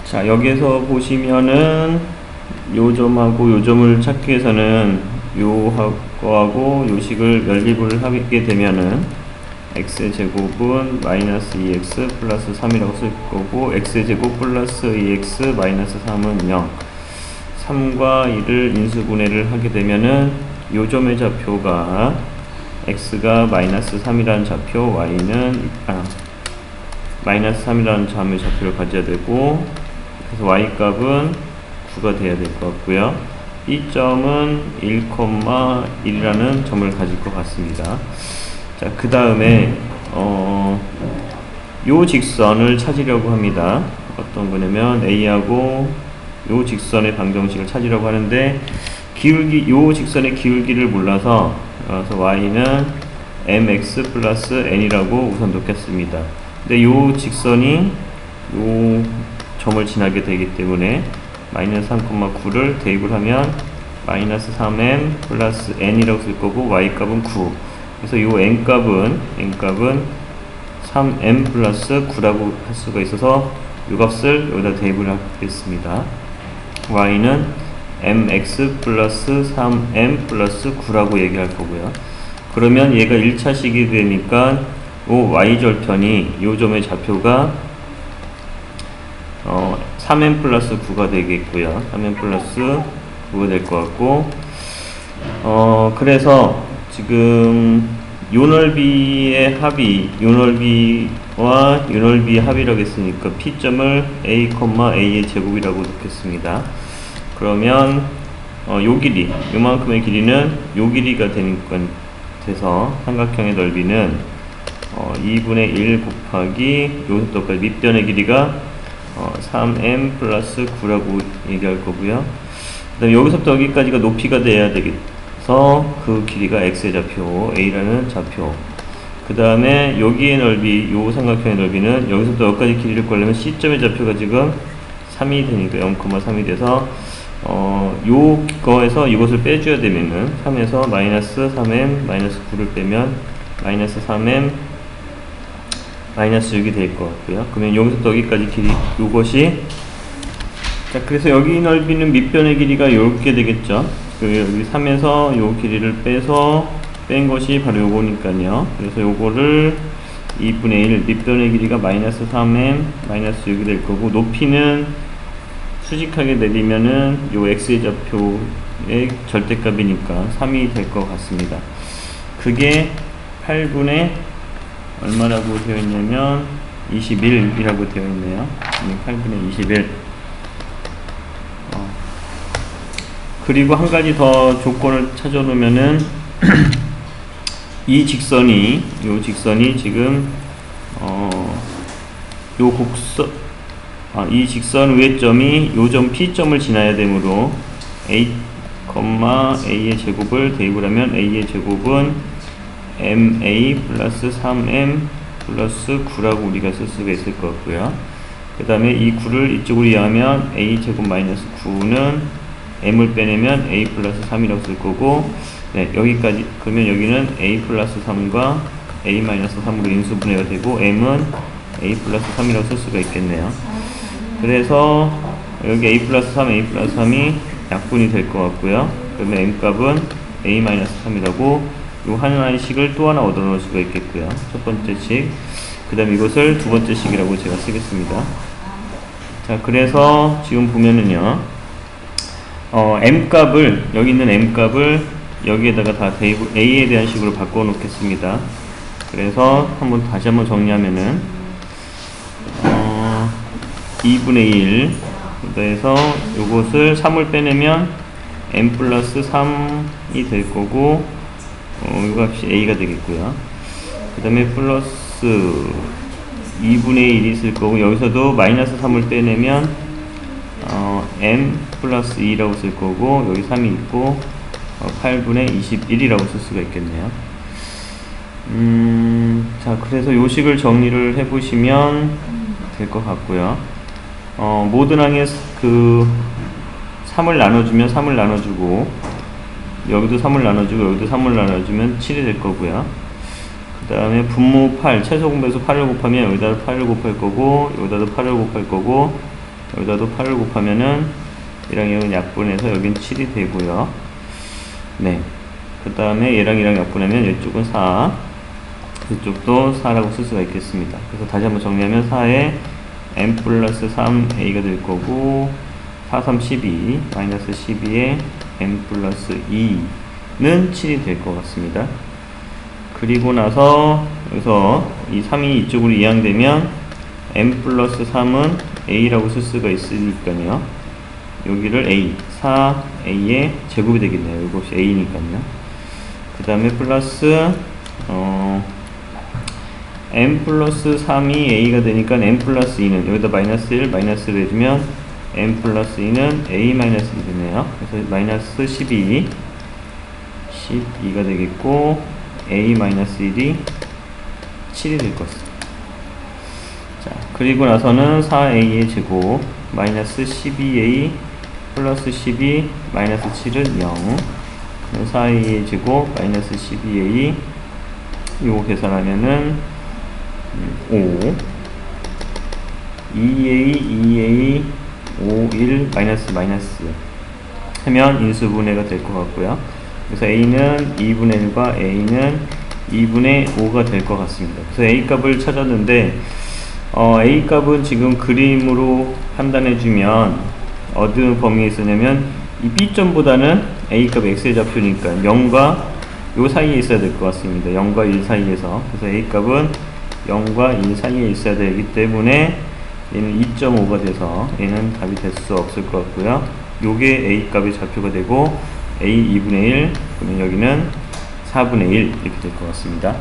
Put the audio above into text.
자, 여기에서 보시면은 요 점하고 요 점을 찾기 위해서는 요 거하고 요 식을 연립을 하게 되면은 x의 제곱은 마이너스 2x 플러스 3이라고 쓸 거고, x의 제곱 플러스 2x 마이너스 3은 0. 3과 2를 인수분해를 하게 되면은 요 점의 좌표가 x가 마이너스 3이라는 좌표, y는 마이너스 3이라는 점의 좌표를 가져야 되고, 그래서 y 값은 9가 돼야 될 것 같고요. 이 점은 1,1이라는 점을 가질 것 같습니다. 자, 그 다음에 요 직선을 찾으려고 합니다. 어떤 거냐면 a하고 요 직선의 방정식을 찾으려고 하는데, 요 직선의 기울기를 몰라서 y는 mx 플러스 n이라고 우선 놓겠습니다. 근데 요 직선이 요 점을 지나게 되기 때문에 마이너스 3,9를 대입을 하면 마이너스 3m 플러스 n이라고 쓸 거고, y 값은 9. 그래서 요 n값은 3m 플러스 9라고 할 수가 있어서 요 값을 여기다 대입을 하겠습니다. y는 mx 플러스 3m 플러스 9라고 얘기할 거고요. 그러면 얘가 1차식이 되니까 요 y절편이 요 점의 좌표가 3m 플러스 9가 되겠고요. 3m 플러스 9가 될 것 같고, 그래서 지금 요 넓이의 합이 요 넓이와 요 넓이의 합이라고 했으니까 P점을 a, a의 제곱이라고 놓겠습니다. 그러면 요 길이, 요만큼의 길이는 요 길이가 되니까 돼서 삼각형의 넓이는 2분의 1 곱하기 요것도까지 밑변의 길이가 3m 플러스 9라고 얘기할 거고요. 그 다음에 여기서부터 여기까지가 높이가 돼야 되겠어. 그 길이가 x의 좌표, a라는 좌표. 그 다음에 여기의 넓이, 요 삼각형의 넓이는 여기서부터 여기까지 길이를 구하려면 C점의 좌표가 지금 3이 되니까 0,3이 돼서 요거에서 이것을 빼줘야 되면은 3에서 마이너스 3m 마이너스 9를 빼면 마이너스 3m 마이너스 6이 될 것 같고요. 그러면 여기서부터 여기까지 길이, 요것이, 자, 그래서 여기 넓이는 밑변의 길이가 요렇게 되겠죠. 여기 3에서 요 길이를 빼서 뺀 것이 바로 요거니까요. 그래서 요거를 2분의 1, 밑변의 길이가 마이너스 3m 마이너스 6이 될 거고, 높이는 수직하게 내리면은 요 x의 좌표의 절대값이니까 3이 될 것 같습니다. 그게 8분의 얼마라고 되어 있냐면 21이라고 되어 있네요. 8분의 21. 그리고 한 가지 더 조건을 찾아 놓으면은 이 직선이, 요 직선이 지금 요 곡선, 이 직선 위의 점이 요 점 P점을 지나야 되므로 a, a의 제곱을 대입을 하면 a의 제곱은 ma 플러스 3m 플러스 9라고 우리가 쓸 수가 있을 것 같고요. 그 다음에 이 9를 이쪽으로 이용하면 a 제곱 마이너스 9는 m을 빼내면 a 플러스 3이라고 쓸 거고, 네, 여기까지, 그러면 여기는 a 플러스 3과 a 마이너스 3으로 인수분해가 되고, m은 a 플러스 3이라고 쓸 수가 있겠네요. 그래서 여기 a 플러스 3, a 플러스 3이 약분이 될 것 같고요. 그러면 m 값은 a 마이너스 3이라고 요 하나의 식을 또 하나 얻어 놓을 수가 있겠고요. 첫 번째 식, 그 다음에 이것을 두 번째 식이라고 제가 쓰겠습니다. 자, 그래서 지금 보면은요, m 값을, 여기 있는 m 값을 여기에다가 다 대입, a에 대한 식으로 바꿔 놓겠습니다. 그래서 다시 한번 정리하면은 2분의 1, 그래서 요것을 3을 빼내면 m 플러스 3이 될 거고, 이 값이 a가 되겠고요. 그 다음에 플러스 2분의 1이 있을 거고, 여기서도 마이너스 3을 빼내면 m 플러스 2라고 쓸 거고, 여기 3이 있고 8분의 21이라고 쓸 수가 있겠네요. 자, 그래서 요 식을 정리를 해보시면 될 것 같고요. 모든 항에 그 3을 나눠주면 3을 나눠주고, 여기도 3을 나눠주고 여기도 3을 나눠주면 7이 될 거고요. 그 다음에 분모 8, 최소 공배수 8을 곱하면 여기다 8을 곱할 거고, 여기다도 8을 곱할 거고, 여기다도 8을 곱하면은 얘랑 얘랑 약분해서 여긴 7이 되고요. 네. 그 다음에 얘랑 얘랑 약분하면 이쪽은 4, 이쪽도 4라고 쓸 수가 있겠습니다. 그래서 다시 한번 정리하면 4에 n 플러스 3a가 될 거고, 4, 3, 12, 마이너스 12에 n 플러스 2는 7이 될 것 같습니다. 그리고 나서 여기서 이 3이 이쪽으로 이항되면 n 플러스 3은 a라고 쓸 수가 있으니까요. 여기를 a, 4a의 제곱이 되겠네요. 이것이 a니까요. 그 다음에 플러스 n 플러스 3이 a가 되니까 n 플러스 2는 여기다 마이너스 1, 마이너스를 해주면 n 플러스 2는 a 마이너스 2 되네요. 그래서 마이너스 12가 되겠고, a 마이너스 1이 7이 될 것 같습니다. 자, 그리고 나서는 4a의 제곱 마이너스 12a 플러스 12 마이너스 7은 0. 4a의 제곱 마이너스 12a 이거 계산하면은 5 2a 5 1 마이너스 하면 인수분해가 될 것 같고요. 그래서 a는 2분의 1과 a는 2분의 5가 될 것 같습니다. 그래서 a 값을 찾았는데 a 값은 지금 그림으로 판단해주면 어느 범위에 있었냐면 이 b점보다는 a 값 x의 좌표니까 0과 요 사이에 있어야 될 것 같습니다. 0과 1 사이에서. 그래서 a 값은 0과 1 사이에 있어야 되기 때문에 얘는 2.5가 돼서 얘는 답이 될 수 없을 것 같고요. 요게 a 값의 좌표가 되고 a 2분의 1, 그러면 여기는 4분의 1 이렇게 될 것 같습니다.